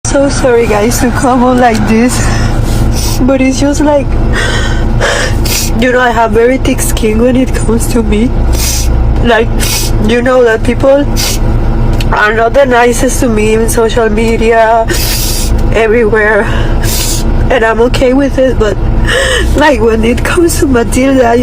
So sorry guys to come on like this, but it's just like, I have very thick skin when it comes to me. Like, that people are not the nicest to me in social media, everywhere, and I'm okay with it, but like when it comes to Matilda,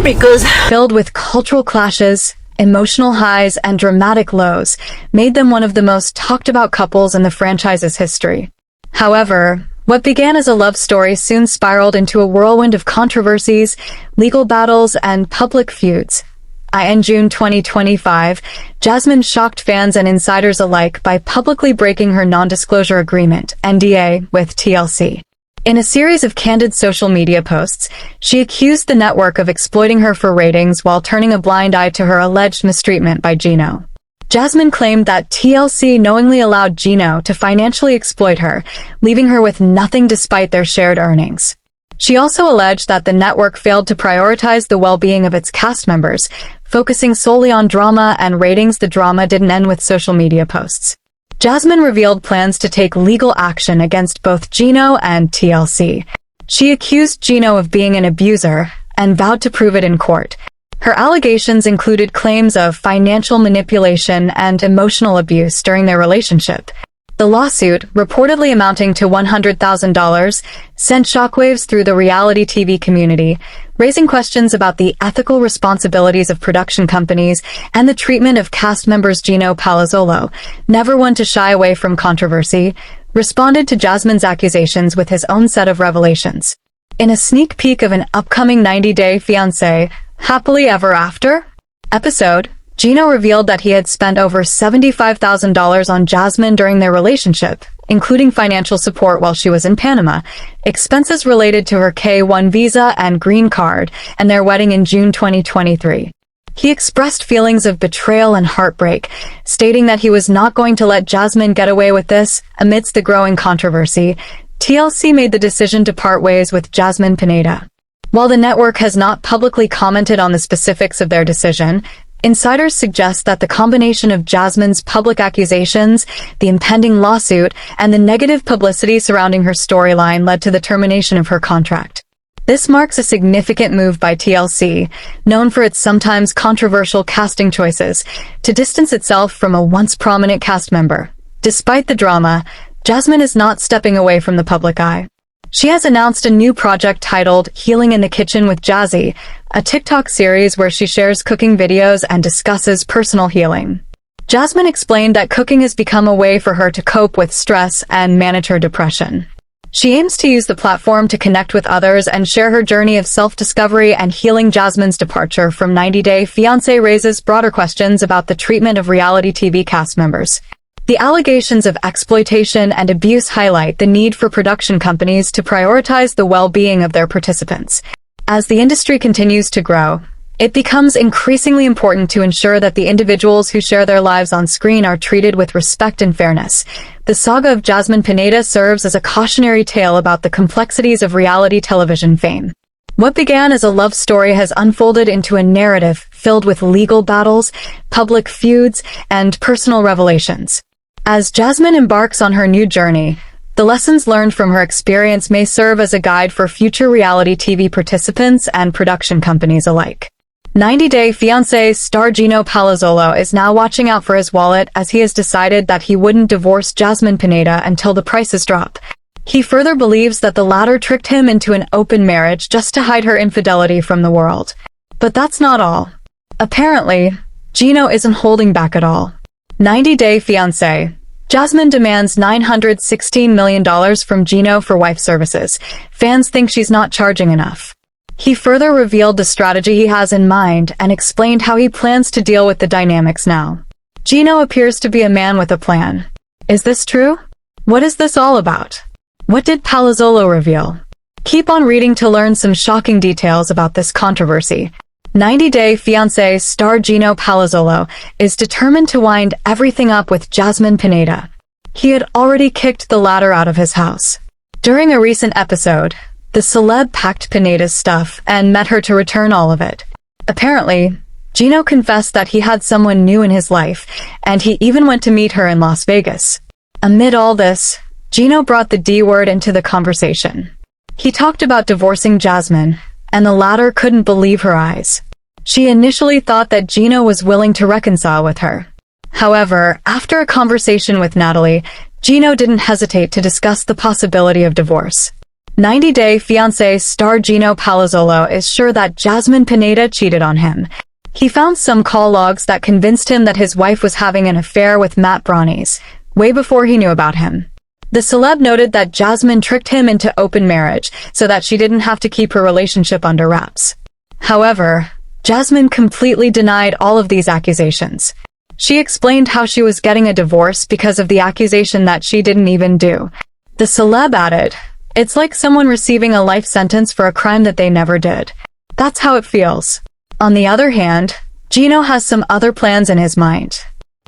because filled with cultural clashes, emotional highs, and dramatic lows, made them one of the most talked about couples in the franchise's history. However, what began as a love story soon spiraled into a whirlwind of controversies, legal battles, and public feuds. In June 2025, Jasmine shocked fans and insiders alike by publicly breaking her non-disclosure agreement, NDA, with TLC. In a series of candid social media posts, she accused the network of exploiting her for ratings while turning a blind eye to her alleged mistreatment by Gino. Jasmine claimed that TLC knowingly allowed Gino to financially exploit her, leaving her with nothing despite their shared earnings. She also alleged that the network failed to prioritize the well-being of its cast members, focusing solely on drama and ratings. The drama didn't end with social media posts. Jasmine revealed plans to take legal action against both Gino and TLC. She accused Gino of being an abuser and vowed to prove it in court. Her allegations included claims of financial manipulation and emotional abuse during their relationship. The lawsuit, reportedly amounting to $100,000, sent shockwaves through the reality TV community, raising questions about the ethical responsibilities of production companies and the treatment of cast members. Gino Palazzolo, never one to shy away from controversy, responded to Jasmine's accusations with his own set of revelations. In a sneak peek of an upcoming 90-day Fiancé, Happily Ever After episode, Gino revealed that he had spent over $75,000 on Jasmine during their relationship, including financial support while she was in Panama, expenses related to her K-1 visa and green card, and their wedding in June 2023. He expressed feelings of betrayal and heartbreak, stating that he was not going to let Jasmine get away with this. Amidst the growing controversy, TLC made the decision to part ways with Jasmine Pineda. While the network has not publicly commented on the specifics of their decision, insiders suggest that the combination of Jasmine's public accusations, the impending lawsuit, and the negative publicity surrounding her storyline led to the termination of her contract. This marks a significant move by TLC, known for its sometimes controversial casting choices, to distance itself from a once prominent cast member. Despite the drama, Jasmine is not stepping away from the public eye. She has announced a new project titled Healing in the Kitchen with Jazzy, a TikTok series where she shares cooking videos and discusses personal healing. Jasmine explained that cooking has become a way for her to cope with stress and manage her depression. She aims to use the platform to connect with others and share her journey of self-discovery and healing. Jasmine's departure from 90-Day Fiancé raises broader questions about the treatment of reality TV cast members. The allegations of exploitation and abuse highlight the need for production companies to prioritize the well-being of their participants. As the industry continues to grow, it becomes increasingly important to ensure that the individuals who share their lives on screen are treated with respect and fairness. The saga of Jasmine Pineda serves as a cautionary tale about the complexities of reality television fame. What began as a love story has unfolded into a narrative filled with legal battles, public feuds, and personal revelations. As Jasmine embarks on her new journey, the lessons learned from her experience may serve as a guide for future reality TV participants and production companies alike. 90-Day Fiancé star Gino Palazzolo is now watching out for his wallet as he has decided that he wouldn't divorce Jasmine Pineda until the prices drop. He further believes that the latter tricked him into an open marriage just to hide her infidelity from the world. But that's not all. Apparently, Gino isn't holding back at all. 90-Day Fiancé. Jasmine demands $916 million from Gino for wife services. Fans think she's not charging enough. He further revealed the strategy he has in mind and explained how he plans to deal with the dynamics now. Gino appears to be a man with a plan. Is this true? What is this all about? What did Palazzolo reveal? Keep on reading to learn some shocking details about this controversy. 90-Day Fiancé star Gino Palazzolo is determined to wind everything up with Jasmine Pineda. He had already kicked the latter out of his house. During a recent episode, the celeb packed Pineda's stuff and met her to return all of it. Apparently, Gino confessed that he had someone new in his life, and he even went to meet her in Las Vegas. Amid all this, Gino brought the D word into the conversation. He talked about divorcing Jasmine, and the latter couldn't believe her eyes. She initially thought that Gino was willing to reconcile with her. However, after a conversation with Natalie, Gino didn't hesitate to discuss the possibility of divorce. 90 Day Fiancé star Gino Palazzolo is sure that Jasmine Pineda cheated on him. He found some call logs that convinced him that his wife was having an affair with Matt Brownies, way before he knew about him. The celeb noted that Jasmine tricked him into open marriage so that she didn't have to keep her relationship under wraps. However, Jasmine completely denied all of these accusations. She explained how she was getting a divorce because of the accusation that she didn't even do. The celeb added, "It's like someone receiving a life sentence for a crime that they never did. That's how it feels." On the other hand, Gino has some other plans in his mind.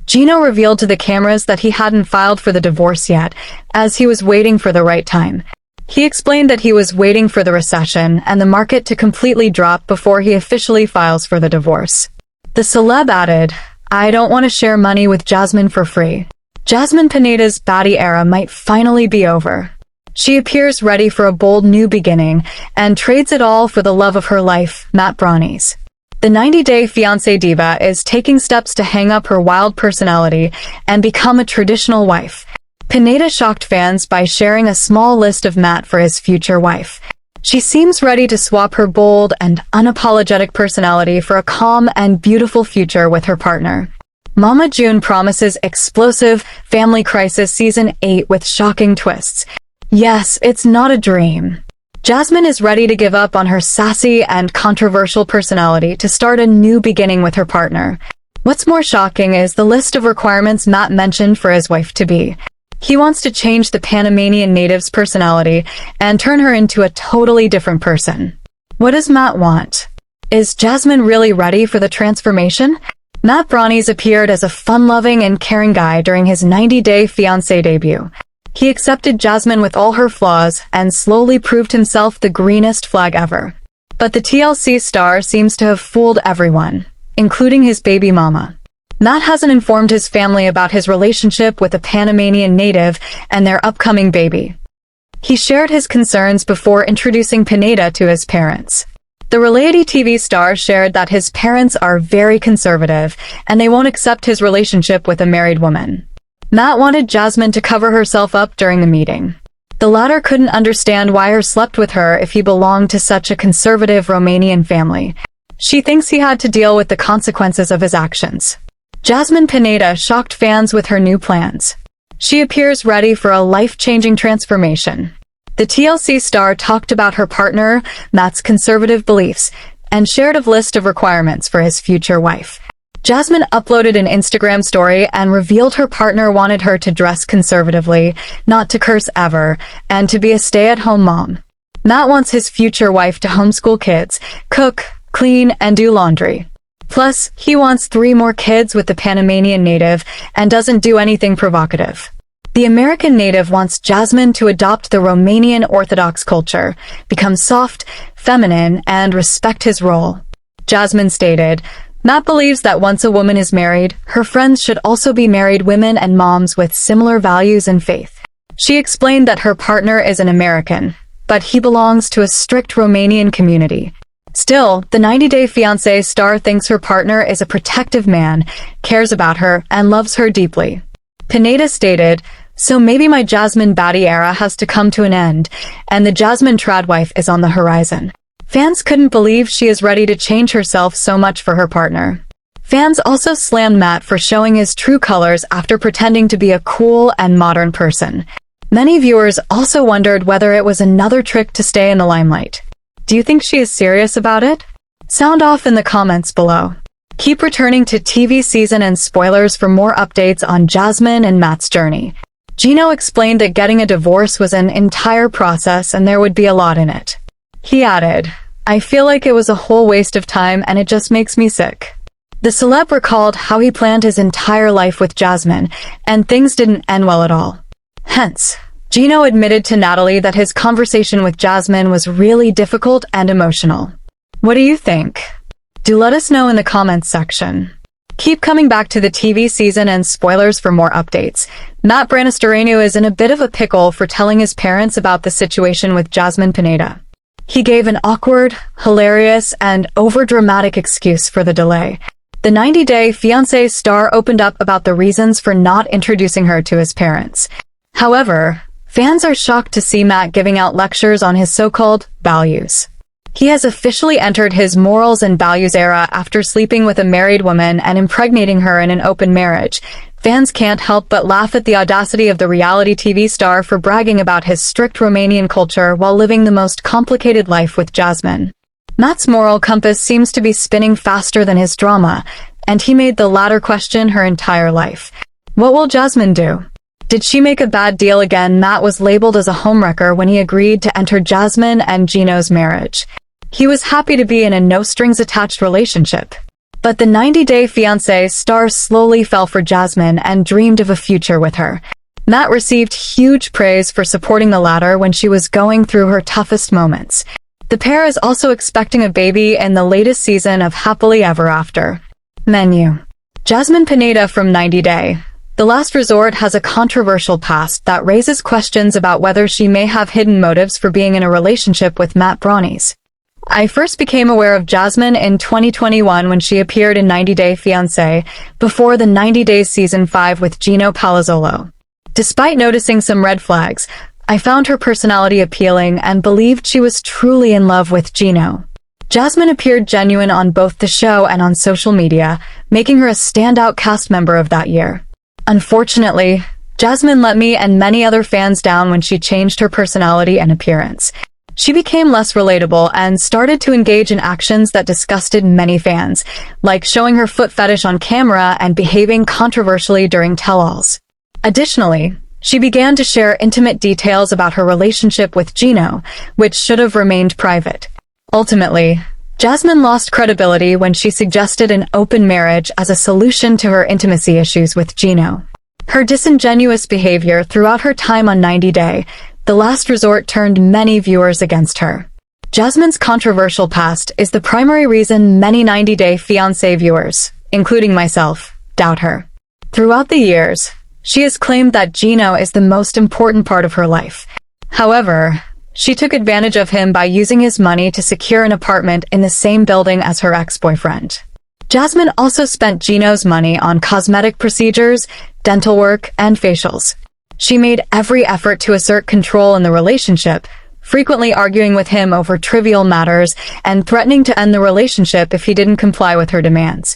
Gino revealed to the cameras that he hadn't filed for the divorce yet, as he was waiting for the right time. He explained that he was waiting for the recession and the market to completely drop before he officially files for the divorce. The celeb added, "I don't want to share money with Jasmine for free." Jasmine Pineda's baddie era might finally be over. She appears ready for a bold new beginning and trades it all for the love of her life, Matt Brownies. The 90 Day Fiancé diva is taking steps to hang up her wild personality and become a traditional wife. Pineda shocked fans by sharing a small list of Matt for his future wife. She seems ready to swap her bold and unapologetic personality for a calm and beautiful future with her partner. Mama June promises explosive family crisis season 8 with shocking twists. Yes, it's not a dream. Jasmine is ready to give up on her sassy and controversial personality to start a new beginning with her partner. What's more shocking is the list of requirements Matt mentioned for his wife-to-be. He wants to change the Panamanian native's personality and turn her into a totally different person. What does Matt want? Is Jasmine really ready for the transformation? Matt Brownies appeared as a fun-loving and caring guy during his 90 Day Fiancé debut. He accepted Jasmine with all her flaws and slowly proved himself the greenest flag ever. But the TLC star seems to have fooled everyone, including his baby mama. Matt hasn't informed his family about his relationship with a Panamanian native and their upcoming baby. He shared his concerns before introducing Pineda to his parents. The reality TV star shared that his parents are very conservative and they won't accept his relationship with a married woman. Matt wanted Jasmine to cover herself up during the meeting. The latter couldn't understand why he slept with her if he belonged to such a conservative Romanian family. She thinks he had to deal with the consequences of his actions. Jasmine Pineda shocked fans with her new plans. She appears ready for a life-changing transformation. The TLC star talked about her partner, Matt's conservative beliefs, and shared a list of requirements for his future wife. Jasmine uploaded an Instagram story and revealed her partner wanted her to dress conservatively, not to curse ever, and to be a stay-at-home mom. Matt wants his future wife to homeschool kids, cook, clean, and do laundry. Plus, he wants 3 more kids with the Panamanian native and doesn't do anything provocative. The American native wants Jasmine to adopt the Romanian Orthodox culture, become soft, feminine, and respect his role. Jasmine stated, Matt believes that once a woman is married, her friends should also be married women and moms with similar values and faith. She explained that her partner is an American, but he belongs to a strict Romanian community. Still, the 90 Day Fiancé star thinks her partner is a protective man, cares about her, and loves her deeply. Pineda stated, "So maybe my Jasmine baddie era has to come to an end, and the Jasmine trad wife is on the horizon." Fans couldn't believe she is ready to change herself so much for her partner. Fans also slammed Matt for showing his true colors after pretending to be a cool and modern person. Many viewers also wondered whether it was another trick to stay in the limelight. Do you think she is serious about it? Sound off in the comments below. Keep returning to TV season and spoilers for more updates on Jasmine and Matt's journey. Gino explained that getting a divorce was an entire process and there would be a lot in it. He added, "I feel like it was a whole waste of time and it just makes me sick." The celeb recalled how he planned his entire life with Jasmine, and things didn't end well at all. Hence, Gino admitted to Natalie that his conversation with Jasmine was really difficult and emotional. What do you think? Do let us know in the comments section. Keep coming back to the TV season and spoilers for more updates. Matt Branastorenu is in a bit of a pickle for telling his parents about the situation with Jasmine Pineda. He gave an awkward, hilarious, and overdramatic excuse for the delay. The 90-Day Fiancé star opened up about the reasons for not introducing her to his parents. However, fans are shocked to see Matt giving out lectures on his so-called values. He has officially entered his morals and values era after sleeping with a married woman and impregnating her in an open marriage. Fans can't help but laugh at the audacity of the reality TV star for bragging about his strict Romanian culture while living the most complicated life with Jasmine. Matt's moral compass seems to be spinning faster than his drama, and he made the latter question her entire life. What will Jasmine do? Did she make a bad deal again? Matt was labeled as a homewrecker when he agreed to enter Jasmine and Gino's marriage. He was happy to be in a no-strings-attached relationship. But the 90-Day Fiancé star slowly fell for Jasmine and dreamed of a future with her. Matt received huge praise for supporting the latter when she was going through her toughest moments. The pair is also expecting a baby in the latest season of Happily Ever After. Menu. Jasmine Pineda from 90 Day. The Last Resort has a controversial past that raises questions about whether she may have hidden motives for being in a relationship with Matt Braunis. I first became aware of Jasmine in 2021 when she appeared in 90 Day Fiancé before the 90 Days Season 5 with Gino Palazzolo. Despite noticing some red flags, I found her personality appealing and believed she was truly in love with Gino. Jasmine appeared genuine on both the show and on social media, making her a standout cast member of that year. Unfortunately, Jasmine let me and many other fans down when she changed her personality and appearance. She became less relatable and started to engage in actions that disgusted many fans, like showing her foot fetish on camera and behaving controversially during tell-alls. Additionally, she began to share intimate details about her relationship with Gino, which should have remained private. Ultimately, Jasmine lost credibility when she suggested an open marriage as a solution to her intimacy issues with Gino. Her disingenuous behavior throughout her time on 90 Day, The Last Resort turned many viewers against her. Jasmine's controversial past is the primary reason many 90 Day Fiancé viewers, including myself, doubt her. Throughout the years, she has claimed that Gino is the most important part of her life. However, she took advantage of him by using his money to secure an apartment in the same building as her ex-boyfriend. Jasmine also spent Gino's money on cosmetic procedures, dental work, and facials. She made every effort to assert control in the relationship, frequently arguing with him over trivial matters and threatening to end the relationship if he didn't comply with her demands.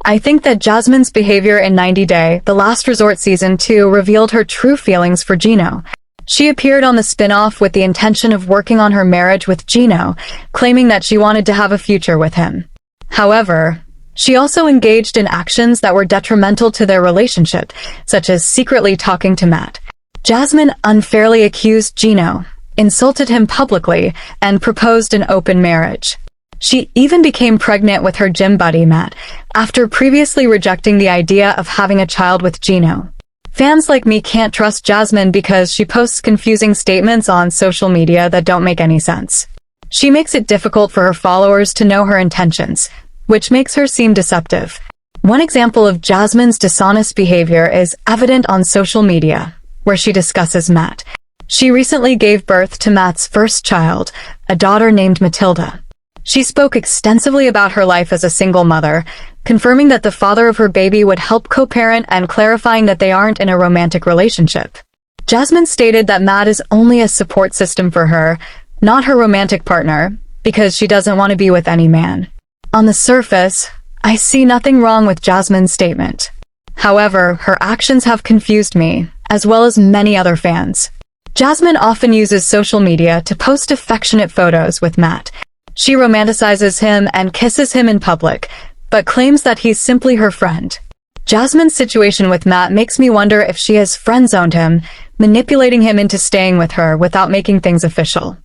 I think that Jasmine's behavior in 90 Day, The Last Resort Season 2 revealed her true feelings for Gino. She appeared on the spin-off with the intention of working on her marriage with Gino, claiming that she wanted to have a future with him. However, she also engaged in actions that were detrimental to their relationship, such as secretly talking to Matt. Jasmine unfairly accused Gino, insulted him publicly, and proposed an open marriage. She even became pregnant with her gym buddy Matt, after previously rejecting the idea of having a child with Gino. Fans like me can't trust Jasmine because she posts confusing statements on social media that don't make any sense. She makes it difficult for her followers to know her intentions, which makes her seem deceptive. One example of Jasmine's dishonest behavior is evident on social media, where she discusses Matt. She recently gave birth to Matt's first child, a daughter named Matilda. She spoke extensively about her life as a single mother, confirming that the father of her baby would help co-parent and clarifying that they aren't in a romantic relationship. Jasmine stated that Matt is only a support system for her, not her romantic partner, because she doesn't want to be with any man. On the surface, I see nothing wrong with Jasmine's statement. However, her actions have confused me, as well as many other fans. Jasmine often uses social media to post affectionate photos with Matt. She romanticizes him and kisses him in public, but claims that he's simply her friend. Jasmine's situation with Matt makes me wonder if she has friend-zoned him, manipulating him into staying with her without making things official.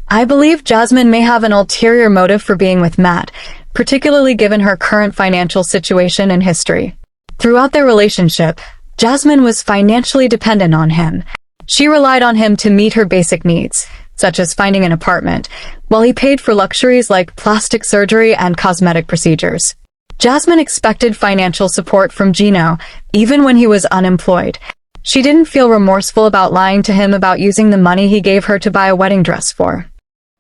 I believe Jasmine may have an ulterior motive for being with Matt, particularly given her current financial situation and history. Throughout their relationship, Jasmine was financially dependent on him. She relied on him to meet her basic needs, such as finding an apartment, while he paid for luxuries like plastic surgery and cosmetic procedures. Jasmine expected financial support from Gino, even when he was unemployed. She didn't feel remorseful about lying to him about using the money he gave her to buy a wedding dress for.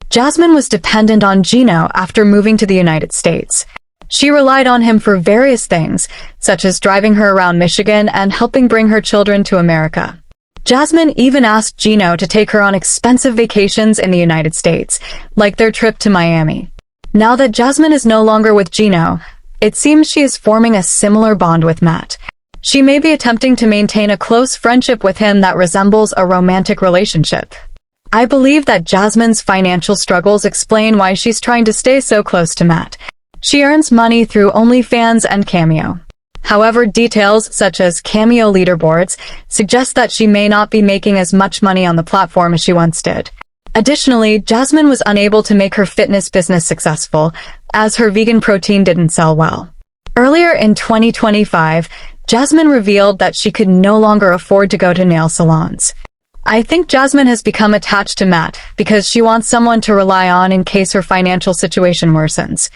Jasmine was dependent on Gino after moving to the United States. She relied on him for various things, such as driving her around Michigan and helping bring her children to America. Jasmine even asked Gino to take her on expensive vacations in the United States, like their trip to Miami. Now that Jasmine is no longer with Gino, it seems she is forming a similar bond with Matt. She may be attempting to maintain a close friendship with him that resembles a romantic relationship. I believe that Jasmine's financial struggles explain why she's trying to stay so close to Matt. She earns money through OnlyFans and Cameo. However, details such as Cameo leaderboards suggest that she may not be making as much money on the platform as she once did. Additionally, Jasmine was unable to make her fitness business successful, as her vegan protein didn't sell well. Earlier in 2025, Jasmine revealed that she could no longer afford to go to nail salons. I think Jasmine has become attached to Matt because she wants someone to rely on in case her financial situation worsens.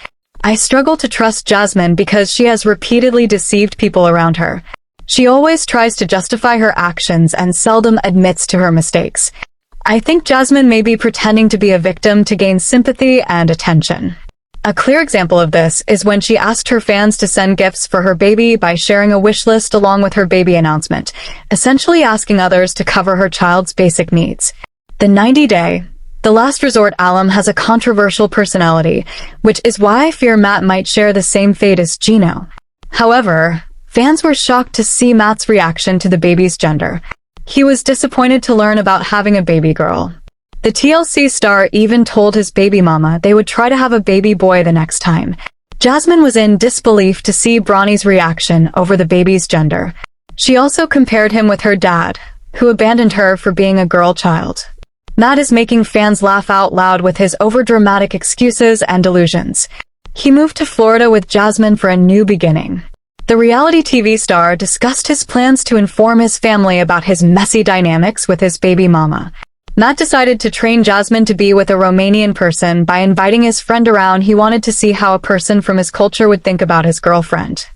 I struggle to trust Jasmine because she has repeatedly deceived people around her. She always tries to justify her actions and seldom admits to her mistakes. I think Jasmine may be pretending to be a victim to gain sympathy and attention. A clear example of this is when she asked her fans to send gifts for her baby by sharing a wish list along with her baby announcement, essentially asking others to cover her child's basic needs. The 90-day, the last resort alum has a controversial personality, which is why I fear Matt might share the same fate as Gino. However, fans were shocked to see Matt's reaction to the baby's gender. He was disappointed to learn about having a baby girl. The TLC star even told his baby mama they would try to have a baby boy the next time. Jasmine was in disbelief to see Bronny's reaction over the baby's gender. She also compared him with her dad, who abandoned her for being a girl child. Matt is making fans laugh out loud with his overdramatic excuses and delusions. He moved to Florida with Jasmine for a new beginning. The reality TV star discussed his plans to inform his family about his messy dynamics with his baby mama. Matt decided to train Jasmine to be with a Romanian person by inviting his friend around. He wanted to see how a person from his culture would think about his girlfriend.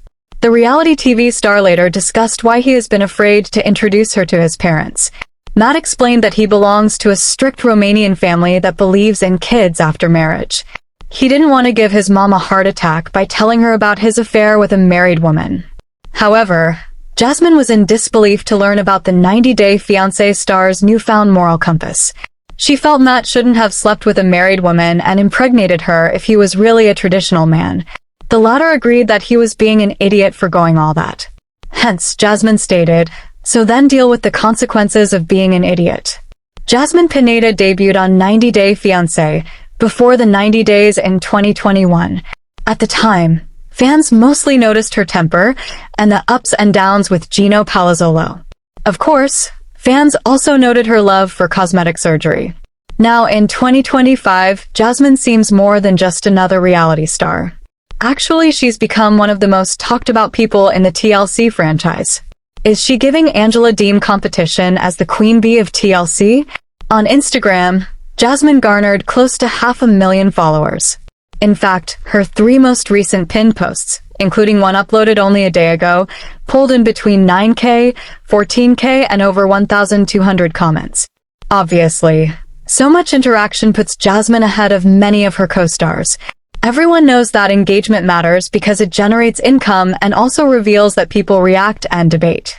The reality TV star later discussed why he has been afraid to introduce her to his parents. Matt explained that he belongs to a strict Romanian family that believes in kids after marriage. He didn't want to give his mom a heart attack by telling her about his affair with a married woman. However, Jasmine was in disbelief to learn about the 90-day Fiancé star's newfound moral compass. She felt Matt shouldn't have slept with a married woman and impregnated her if he was really a traditional man. The latter agreed that he was being an idiot for going all that. Hence, Jasmine stated, "So then deal with the consequences of being an idiot." Jasmine Pineda debuted on 90-Day Fiancé before the 90 days in 2021. At the time, fans mostly noticed her temper and the ups and downs with Gino Palazzolo. Of course, fans also noted her love for cosmetic surgery. Now in 2025, Jasmine seems more than just another reality star. Actually, she's become one of the most talked about people in the TLC franchise. Is she giving Angela Deem competition as the queen bee of TLC? On Instagram, Jasmine garnered close to 500,000 followers. In fact, her 3 most recent pinned posts, including one uploaded only a day ago, pulled in between 9K, 14K, and over 1,200 comments. Obviously, so much interaction puts Jasmine ahead of many of her co-stars. Everyone knows that engagement matters because it generates income and also reveals that people react and debate.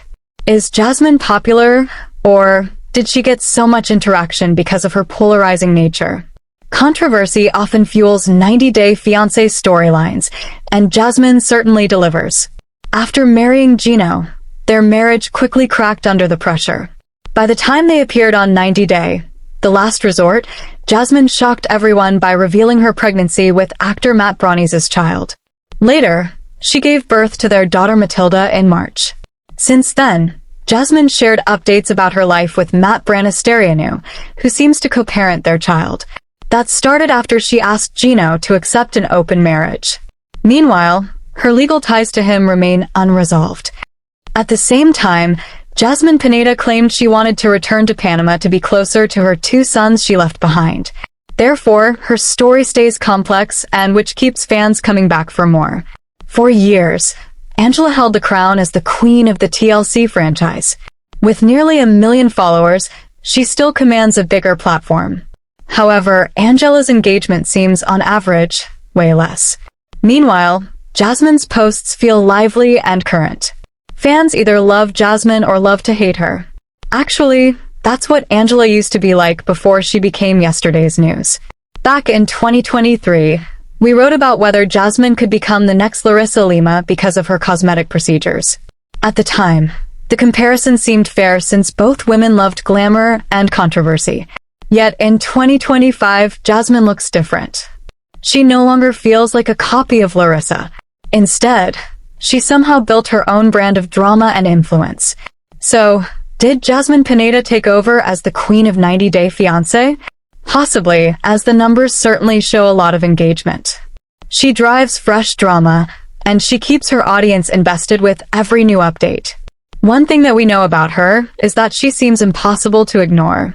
Is Jasmine popular, or did she get so much interaction because of her polarizing nature? Controversy often fuels 90-Day Fiancé storylines, and Jasmine certainly delivers. After marrying Gino, their marriage quickly cracked under the pressure. By the time they appeared on 90-Day, The Last Resort, Jasmine shocked everyone by revealing her pregnancy with actor Matt Brony's child. Later, she gave birth to their daughter Matilda in March. Since then, Jasmine shared updates about her life with Matt Branisteanu, who seems to co-parent their child. That started after she asked Gino to accept an open marriage. Meanwhile, her legal ties to him remain unresolved. At the same time, Jasmine Pineda claimed she wanted to return to Panama to be closer to her 2 sons she left behind. Therefore, her story stays complex and which keeps fans coming back for more. For years, Angela held the crown as the queen of the TLC franchise. With nearly 1 million followers, she still commands a bigger platform. However, Angela's engagement seems, on average, way less. Meanwhile, Jasmine's posts feel lively and current. Fans either love Jasmine or love to hate her. Actually, that's what Angela used to be like before she became yesterday's news. Back in 2023, we wrote about whether Jasmine could become the next Larissa Lima because of her cosmetic procedures. At the time, the comparison seemed fair since both women loved glamour and controversy. Yet in 2025, Jasmine looks different. She no longer feels like a copy of Larissa. Instead, she somehow built her own brand of drama and influence. So, did Jasmine Pineda take over as the queen of 90 Day Fiancé? Possibly, as the numbers certainly show a lot of engagement. She drives fresh drama, and she keeps her audience invested with every new update. One thing that we know about her is that she seems impossible to ignore.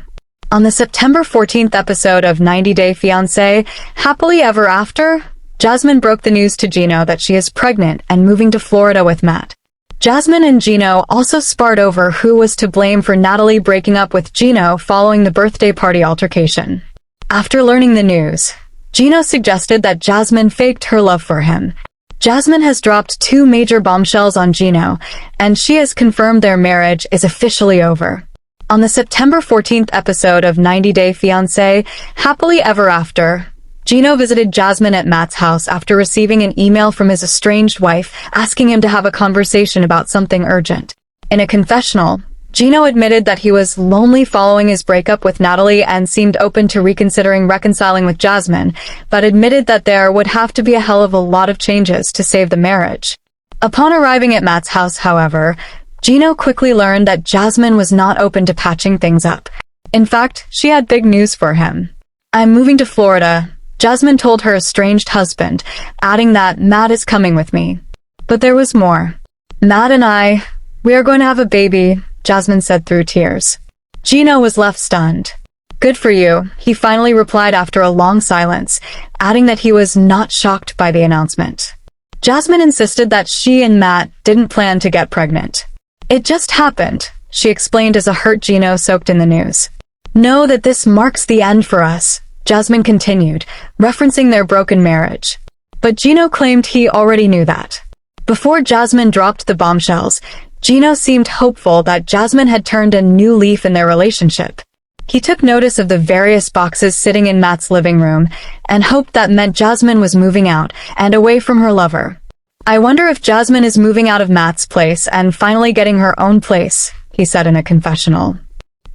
On the September 14th episode of 90 Day Fiancé, Happily Ever After, Jasmine broke the news to Gino that she is pregnant and moving to Florida with Matt. Jasmine and Gino also sparred over who was to blame for Natalie breaking up with Gino following the birthday party altercation. After learning the news, Gino suggested that Jasmine faked her love for him. Jasmine has dropped 2 major bombshells on Gino, and she has confirmed their marriage is officially over. On the September 14th episode of 90 Day Fiancé, Happily Ever After, Gino visited Jasmine at Matt's house after receiving an email from his estranged wife asking him to have a conversation about something urgent. In a confessional, Gino admitted that he was lonely following his breakup with Natalie and seemed open to reconsidering reconciling with Jasmine, but admitted that there would have to be a hell of a lot of changes to save the marriage. Upon arriving at Matt's house, however, Gino quickly learned that Jasmine was not open to patching things up. In fact, she had big news for him. "I'm moving to Florida," Jasmine told her estranged husband, adding that Matt is coming with me. But there was more. "Matt and we are going to have a baby," Jasmine said through tears. Gino was left stunned. "Good for you," he finally replied after a long silence, adding that he was not shocked by the announcement. Jasmine insisted that she and Matt didn't plan to get pregnant. "It just happened," she explained as a hurt Gino soaked in the news. "Know that this marks the end for us," Jasmine continued, referencing their broken marriage. But Gino claimed he already knew that. Before Jasmine dropped the bombshells, Gino seemed hopeful that Jasmine had turned a new leaf in their relationship. He took notice of the various boxes sitting in Matt's living room and hoped that meant Jasmine was moving out and away from her lover. "I wonder if Jasmine is moving out of Matt's place and finally getting her own place," he said in a confessional.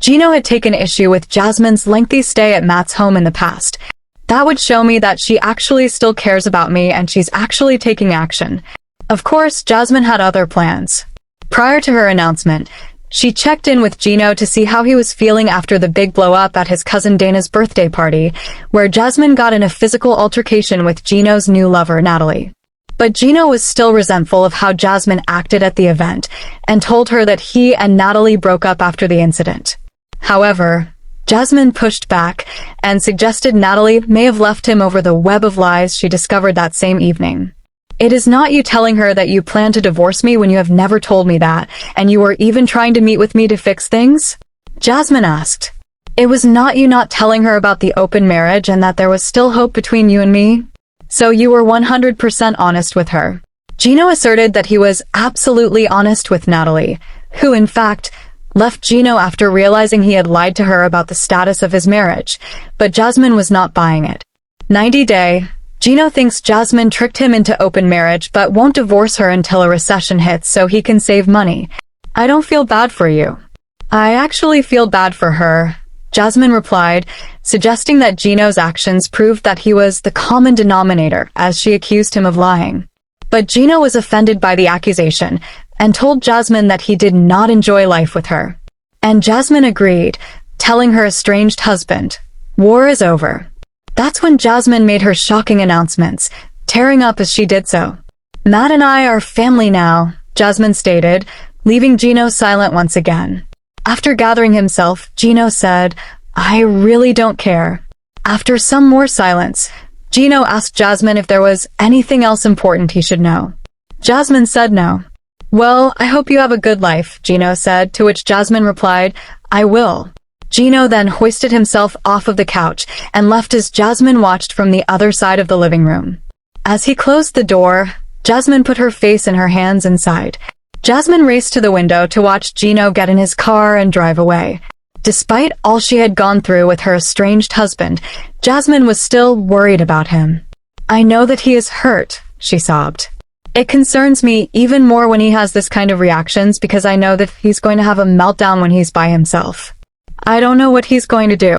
Gino had taken issue with Jasmine's lengthy stay at Matt's home in the past. "That would show me that she actually still cares about me and she's actually taking action." Of course, Jasmine had other plans. Prior to her announcement, she checked in with Gino to see how he was feeling after the big blow-up at his cousin Dana's birthday party, where Jasmine got in a physical altercation with Gino's new lover, Natalie. But Gino was still resentful of how Jasmine acted at the event and told her that he and Natalie broke up after the incident. However, Jasmine pushed back and suggested Natalie may have left him over the web of lies she discovered that same evening. "It is not you telling her that you plan to divorce me when you have never told me that, and you were even trying to meet with me to fix things?" Jasmine asked. "It was not you not telling her about the open marriage and that there was still hope between you and me? So you were 100% honest with her." Gino asserted that he was absolutely honest with Natalie, who in fact left Gino after realizing he had lied to her about the status of his marriage, but Jasmine was not buying it. 90 Day, Gino thinks Jasmine tricked him into open marriage but won't divorce her until a recession hits so he can save money. "I don't feel bad for you." "I actually feel bad for her," Jasmine replied, suggesting that Gino's actions proved that he was the common denominator as she accused him of lying. But Gino was offended by the accusation and told Jasmine that he did not enjoy life with her. And Jasmine agreed, telling her estranged husband, "War is over." That's when Jasmine made her shocking announcements, tearing up as she did so. "Matt and I are family now," Jasmine stated, leaving Gino silent once again. After gathering himself, Gino said, "I really don't care." After some more silence, Gino asked Jasmine if there was anything else important he should know. Jasmine said no. Well, I hope you have a good life, Gino said, to which Jasmine replied, I will. Gino then hoisted himself off of the couch and left as Jasmine watched from the other side of the living room. As he closed the door, Jasmine put her face in her hands and sighed. Jasmine raced to the window to watch Gino get in his car and drive away. Despite all she had gone through with her estranged husband, Jasmine was still worried about him. I know that he is hurt, she sobbed. It concerns me even more when he has this kind of reactions because I know that he's going to have a meltdown when he's by himself. I don't know what he's going to do.